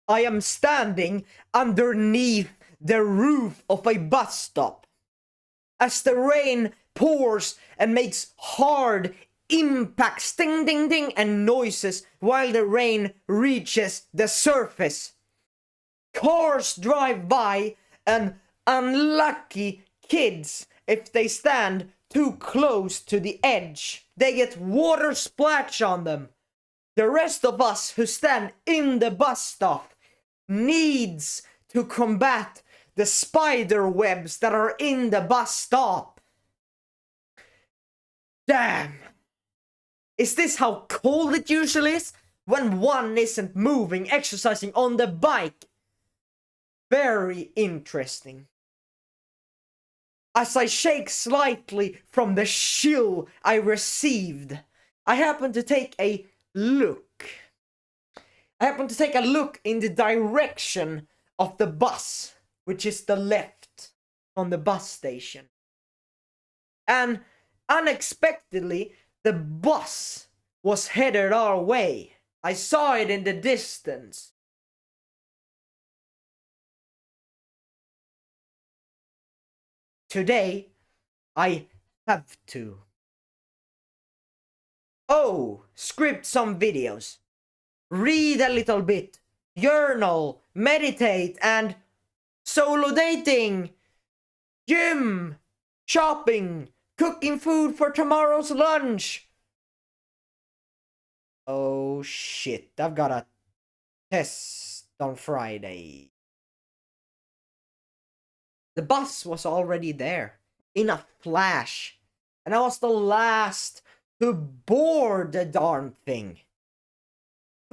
I am standing underneath the roof of a bus stop. As the rain pours and makes hard impacts, ding ding ding, and noises while the rain reaches the surface. Cars drive by, and unlucky kids, if they stand too close to the edge, they get water splash on them. The rest of us who stand in the bus stop needs to combat the spider webs that are in the bus stop. Damn. Is this how cold it usually is? When one isn't moving, exercising on the bike? Very interesting. As I shake slightly from the chill I received, I happen to take a look. I happen to take a look in the direction of the bus, which is the left on the bus station. And unexpectedly, the bus was headed our way. I saw it in the distance. Today, I have to. Oh, script some videos. Read a little bit. Journal, meditate, and solo dating. Gym, shopping, cooking food for tomorrow's lunch. Oh shit, I've got a test on Friday. The bus was already there, in a flash, and I was the last to board the darn thing.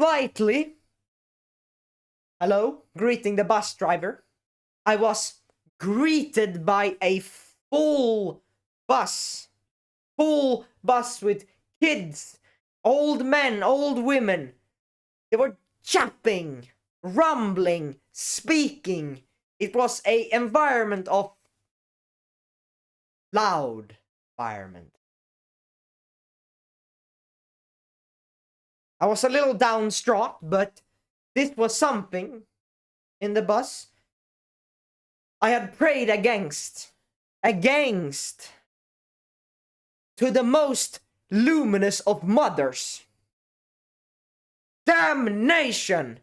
Slightly. Hello, greeting the bus driver. I was greeted by a full bus with kids, old men, old women. They were chapping, rumbling, speaking. It was a environment of loud environment. I was a little downstraught, but this was something in the bus I had prayed against to the most luminous of mothers. Damnation!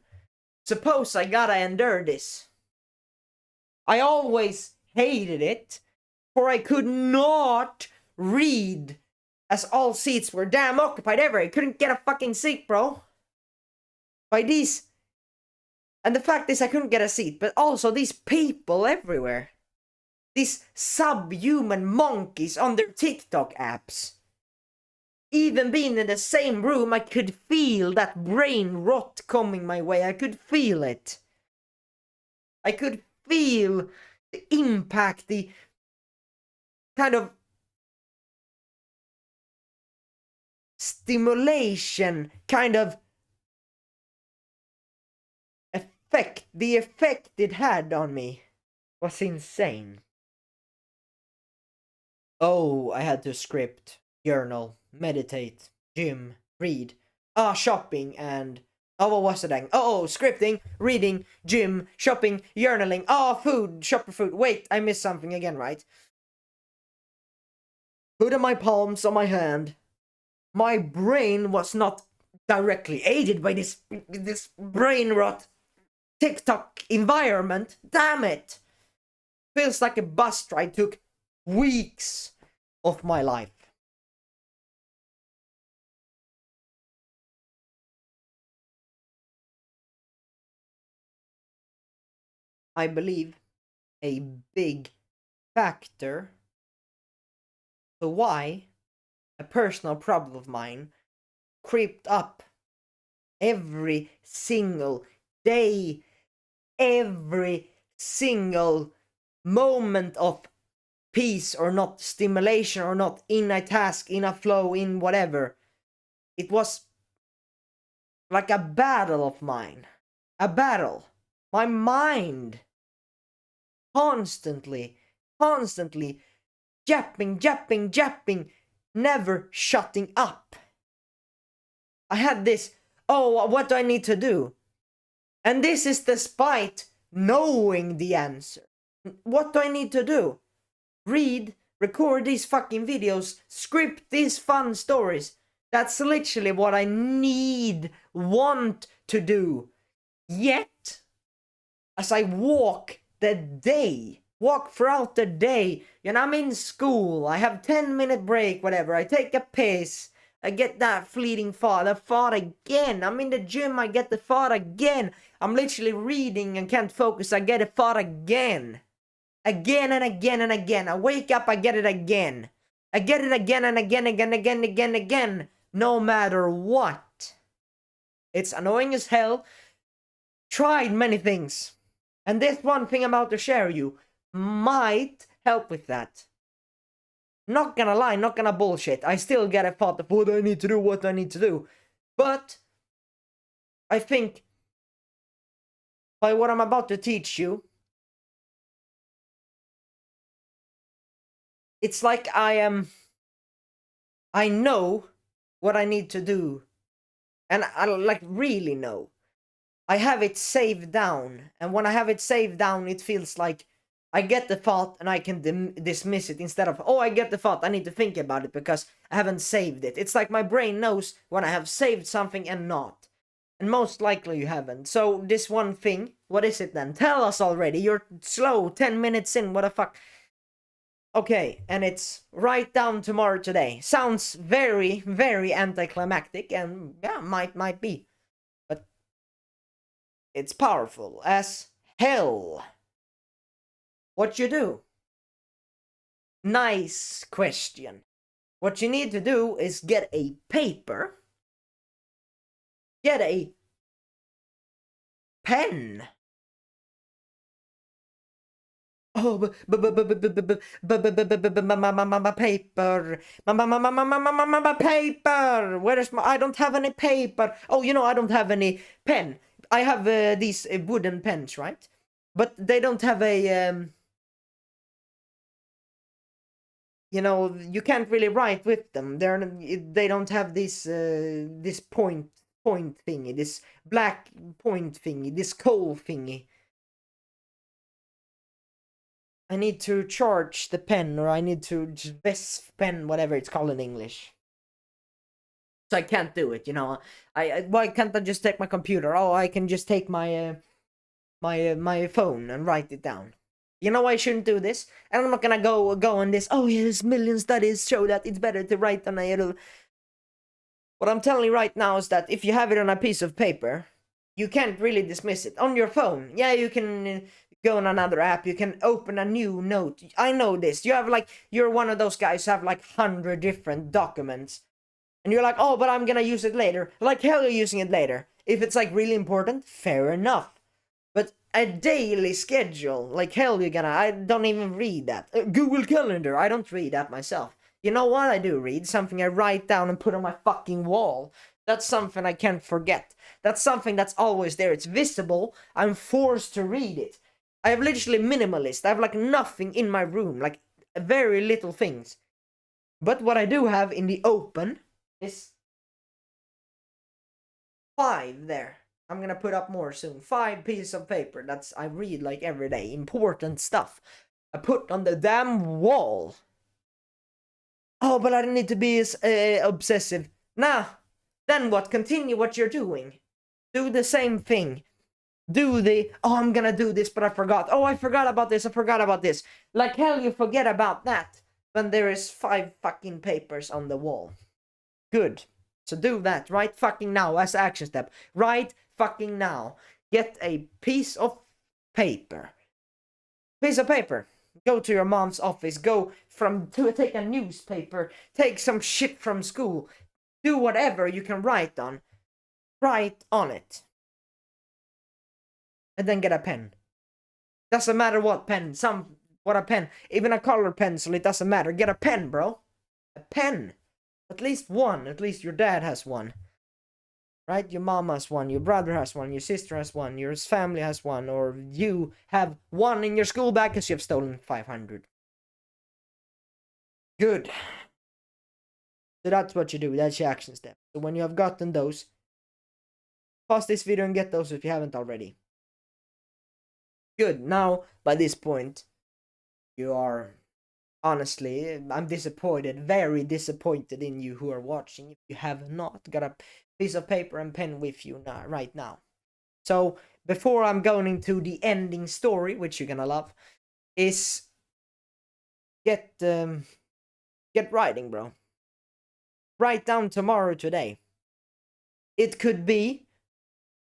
Suppose I gotta endure this. I always hated it, for I could not read, as all seats were damn occupied ever. I couldn't get a fucking seat, bro. And the fact is I couldn't get a seat, but also these people everywhere. These subhuman monkeys on their TikTok apps. Even being in the same room, I could feel that brain rot coming my way. I could feel it. I could feel the impact, the kind of stimulation, kind of effect. The effect it had on me was insane. Oh, I had to script, journal, meditate, gym, read, shopping, and what was it then? Scripting, reading, gym, shopping, journaling, food, shop for food. Wait, I missed something again, right? Food in my palms on my hand. My brain was not directly aided by this brain rot TikTok environment. Damn it! Feels like a bus ride took weeks of my life. I believe a big factor to why a personal problem of mine creeped up every single day, every single moment of peace or not, stimulation or not, in a task, in a flow, in whatever. It was like a battle of mine. A battle. My mind constantly japping, never shutting up. I had this, what do I need to do? And this is despite knowing the answer. What do I need to do? Read, record these fucking videos, script these fun stories. That's literally what I want to do. Yet, as I walk throughout the day, and I'm in school, I have 10-minute break, whatever, I take a piss, I get that fleeting thought, again, I'm in the gym, I get the thought again, I'm literally reading and can't focus, I get a thought again. Again and again and again. I wake up, I get it again. I get it again and again. No matter what. It's annoying as hell. Tried many things. And this one thing I'm about to share you might help with that. Not gonna lie, not gonna bullshit. I still get a thought of what I need to do. But I think by what I'm about to teach you, it's like I know what I need to do. And I like really know. I have it saved down. And when I have it saved down, it feels like I get the thought and I can dismiss it instead of, oh, I get the thought, I need to think about it because I haven't saved it. It's like my brain knows when I have saved something and not. And most likely you haven't. So this one thing, what is it then? Tell us already. You're slow, 10 minutes in, what the fuck? Okay, and it's write down tomorrow today. Sounds very, very anticlimactic, and yeah, might be. But it's powerful as hell. What you do? Nice question. What you need to do is get a paper, get a pen. Oh, paper. Paper. Where is my? I don't have any paper. Oh, I don't have any pen. I have these wooden pens, right? But they don't have a. You can't really write with them. They don't have this point thingy, this black point thingy, this coal thingy. I need to charge the pen, or I need to just pen, whatever it's called in English. So I can't do it, why can't I just take my computer? Oh, I can just take my my phone and write it down. I shouldn't do this, and I'm not gonna go on this. Oh, yes, million studies show that it's better to write on a. What I'm telling you right now is that if you have it on a piece of paper, you can't really dismiss it. On your phone, yeah, you can go on another app, you can open a new note. I know this. You're one of those guys who have 100 different documents. And you're like, oh, but I'm gonna use it later. Like hell you're using it later. If it's really important, fair enough. But a daily schedule, like hell I don't even read that. Google Calendar, I don't read that myself. You know what I do read? Something I write down and put on my fucking wall. That's something I can't forget. That's something that's always there. It's visible. I'm forced to read it. I have literally minimalist. I have nothing in my room. Very little things. But what I do have in the open is 5 there. I'm gonna put up more soon. 5 pieces of paper. I read every day. Important stuff. I put on the damn wall. Oh, but I don't need to be as obsessive. Nah. Then what? Continue what you're doing. Do the same thing. Oh, I'm gonna do this, but I forgot. Oh, I forgot about this. Like hell you forget about that when there is 5 fucking papers on the wall. Good. So do that right fucking now as action step. Right fucking now. Get a piece of paper. Go to your mom's office. Take a newspaper. Take some shit from school. Do whatever you can write on. Write on it. And then get a pen. Doesn't matter what pen. What a pen. Even a color pencil, it doesn't matter. Get a pen, bro. A pen. At least one. At least your dad has one. Right? Your mom has one. Your brother has one. Your sister has one. Your family has one. Or you have one in your school bag because you have stolen 500. Good. So that's what you do. That's your action step. So when you have gotten those, pause this video and get those if you haven't already. Good. Now, by this point, you are, honestly, I'm disappointed, very disappointed in you who are watching. If you have not got a piece of paper and pen with you now, right now. So, before I'm going into the ending story, which you're gonna love, is get writing, bro. Write down tomorrow today. It could be,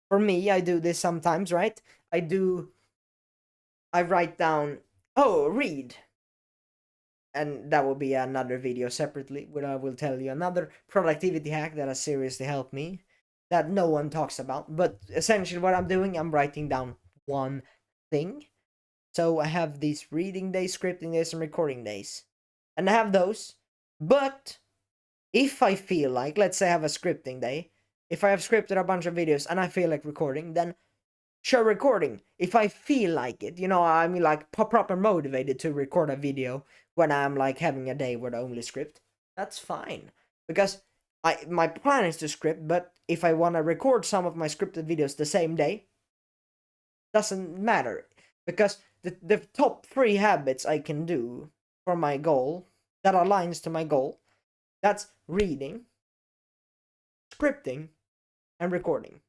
for me, I do this sometimes, right? I write down, oh, read. And that will be another video separately where I will tell you another productivity hack that has seriously helped me that no one talks about. But essentially what I'm doing, I'm writing down one thing. So I have these reading days, scripting days, and recording days. And I have those. But if I feel like, let's say I have a scripting day, if I have scripted a bunch of videos and I feel like recording, then sure, recording. If I feel like it, I'm like proper motivated to record a video when I'm like having a day where I only script, that's fine. Because my plan is to script, but if I want to record some of my scripted videos the same day, doesn't matter. Because the top 3 habits I can do for my goal, that aligns to my goal, that's reading, scripting, and recording.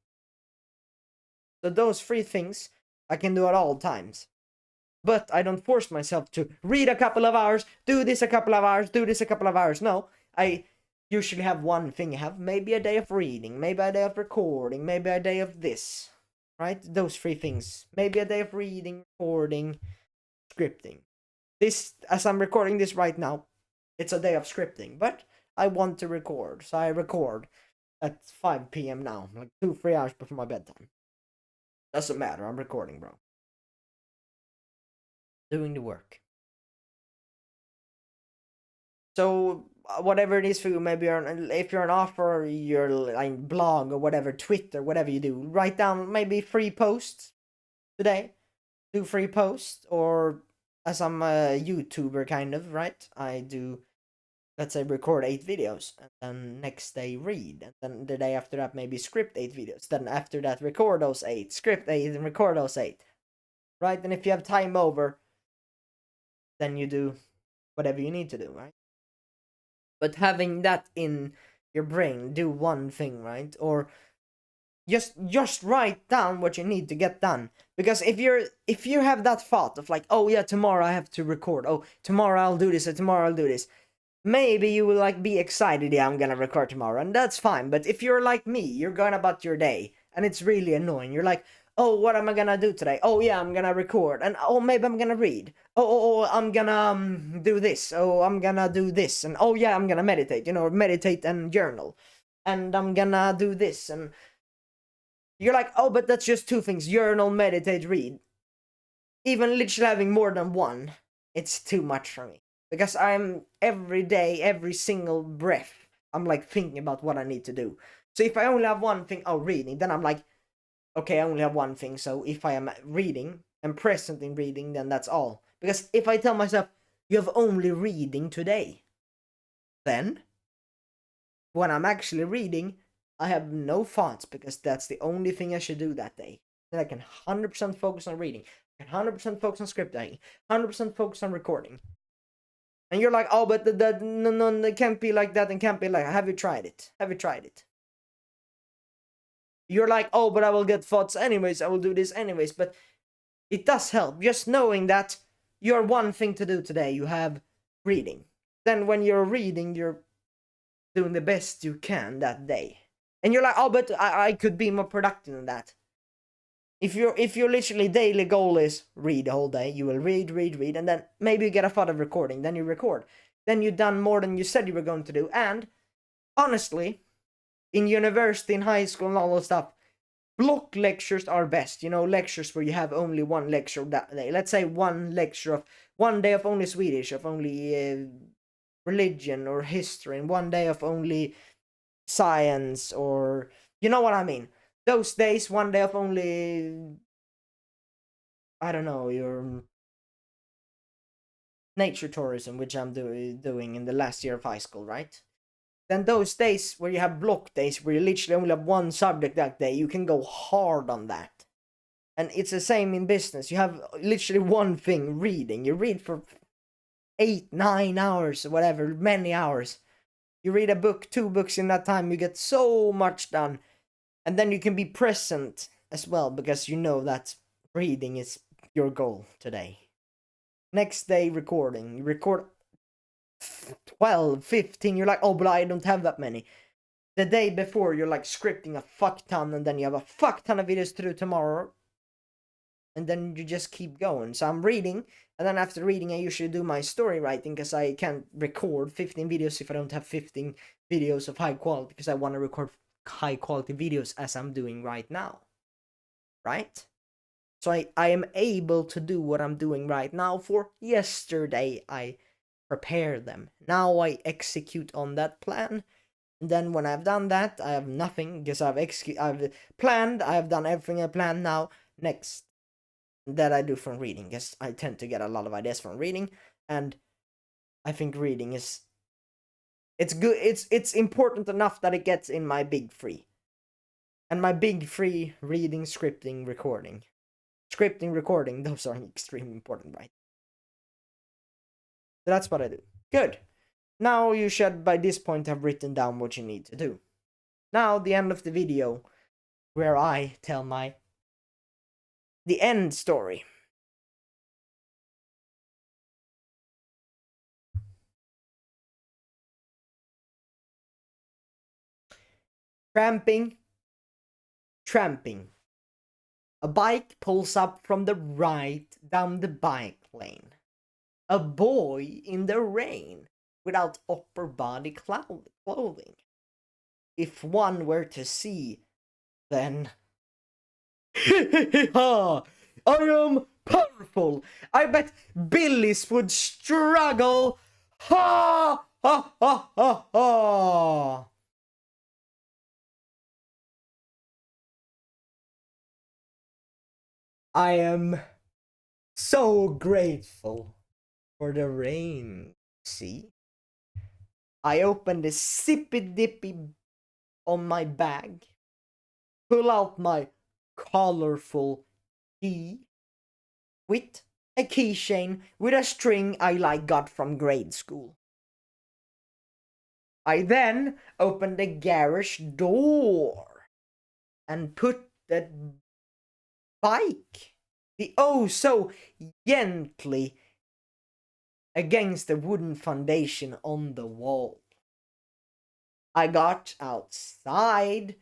So those 3 things I can do at all times. But I don't force myself to read a couple of hours, do this a couple of hours, do this a couple of hours. No, I usually have one thing. I have maybe a day of reading, maybe a day of recording, maybe a day of this. Right? Those 3 things. Maybe a day of reading, recording, scripting. This, as I'm recording this right now, it's a day of scripting. But I want to record, so I record at 5 p.m. now, like 2-3 hours before my bedtime. Doesn't matter, I'm recording, bro. Doing the work. So whatever it is for you, maybe if you're an author, your like blog or whatever, Twitter, whatever you do, write down maybe 3 posts today. Do 3 posts, or as I'm a YouTuber kind of, right? I do, let's say, record 8 videos, and then next day read, and then the day after that maybe script 8 videos. Then after that record those 8, script 8, and record those 8. Right? And if you have time over, then you do whatever you need to do, right? But having that in your brain, do one thing, right? Or just write down what you need to get done. Because if you have that thought of like, oh yeah, tomorrow I have to record, oh tomorrow I'll do this, or tomorrow I'll do this, maybe you will like be excited, yeah, I'm gonna record tomorrow, and that's fine. But if you're like me, you're going about your day and it's really annoying, you're like, oh, what am I gonna do today? Oh yeah, I'm gonna record, and oh, maybe I'm gonna read. Oh, I'm gonna do this. Oh, I'm gonna do this, and oh yeah, I'm gonna meditate. Meditate and journal, and I'm gonna do this, and you're like, oh, but that's just 2 things: journal, meditate, read. Even literally having more than one, it's too much for me, because I'm every day, every single breath, I'm like thinking about what I need to do. So if I only have one thing, oh, reading, then I'm like, okay, I only have one thing, so if I am reading and present in reading, then that's all. Because if I tell myself, you have only reading today, then when I'm actually reading, I have no thoughts, because that's the only thing I should do that day. Then I can 100% focus on reading, I can 100% focus on script writing, 100% focus on recording. And you're like, oh, but no, it can't be like that, and can't be like, have you tried it? Have you tried it? You're like, oh, but I will get thoughts anyways, I will do this anyways. But it does help just knowing that you're one thing to do today. You have reading. Then when you're reading, you're doing the best you can that day. And you're like, oh, but I could be more productive than that. If your literally daily goal is read the whole day, you will read, and then maybe you get a thought of recording, then you record. Then you've done more than you said you were going to do. And honestly, in university, in high school, and all that stuff, block lectures are best. Lectures where you have only one lecture that day. Let's say one lecture of one day of only Swedish, of only religion or history, and one day of only science, or you know what I mean. Those days, one day of only, I don't know, your nature tourism, which I'm doing in the last year of high school, right? then those days where you have block days, where you literally only have one subject that day, you can go hard on that. And it's the same in business. You have literally one thing, reading. You read for 8, 9 hours, or whatever, many hours. You read a book, 2 books in that time, you get so much done. And then you can be present as well, because you know that reading is your goal today. Next day, recording. You record 12, 15, you're like, oh, but I don't have that many. The day before, you're like scripting a fuck ton, and then you have a fuck ton of videos to do tomorrow. And then you just keep going. So I'm reading, and then after reading, I usually do my story writing, because I can't record 15 videos if I don't have 15 videos of high quality, because I want to record high quality videos as I'm doing right now. Right? So I am able to do what I'm doing right now. For yesterday, I prepared them. Now I execute on that plan. And then when I've done that, I have nothing, because I've planned, I've done everything I planned. Now, next, that I do from reading, because I tend to get a lot of ideas from reading, and I think reading is, it's good, it's important enough that it gets in my big three. And my big three: reading, scripting, recording. Scripting, recording, those are extremely important, right? So that's what I do. Good. Now you should by this point have written down what you need to do. Now the end of the video, where I tell the end story. Tramping. A bike pulls up from the right down the bike lane. A boy in the rain without upper body clothing. If one were to see, then I am powerful. I bet Billis would struggle. Ha ha ha ha ha. I am so grateful for the rain. See? I open the sippy dippy on my bag, pull out my colorful key with a keychain with a string I got from grade school. I then open the garage door and put the bike, the oh so gently, against the wooden foundation on the wall. I got outside,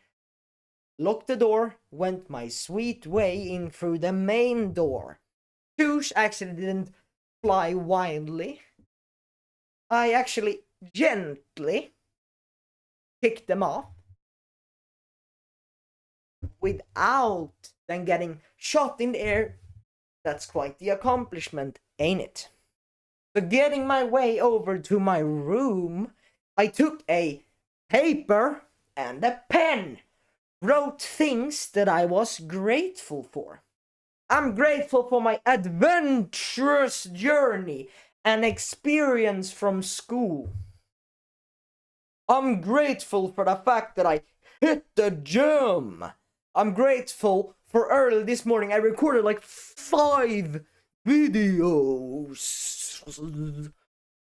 locked the door, went my sweet way in through the main door. Shoes actually didn't fly wildly. I actually gently kicked them off without then getting shot in the air. That's quite the accomplishment, ain't it? So getting my way over to my room, I took a paper and a pen, wrote things that I was grateful for. I'm grateful for my adventurous journey and experience from school. I'm grateful for the fact that I hit the gym. I'm grateful for early this morning I recorded like 5 videos.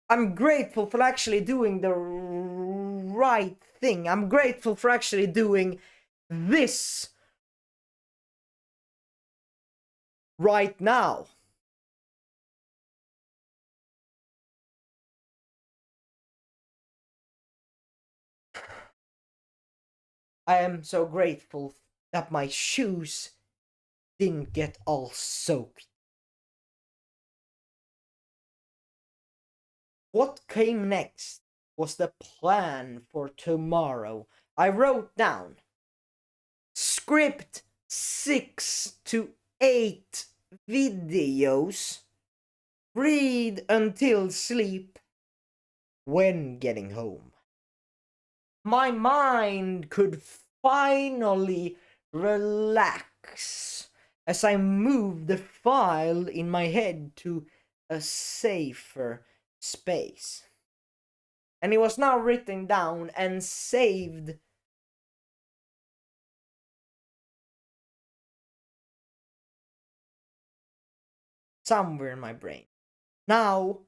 I'm grateful for actually doing the right thing. I'm grateful for actually doing this right now. I am so grateful that my shoes didn't get all soaked. What came next was the plan for tomorrow. I wrote down script 6 to 8 videos, read until sleep when getting home. My mind could finally relax as I moved the file in my head to a safer space. And it was now written down and saved somewhere in my brain. Now,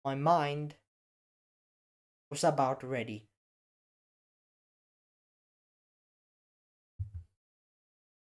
my mind was about ready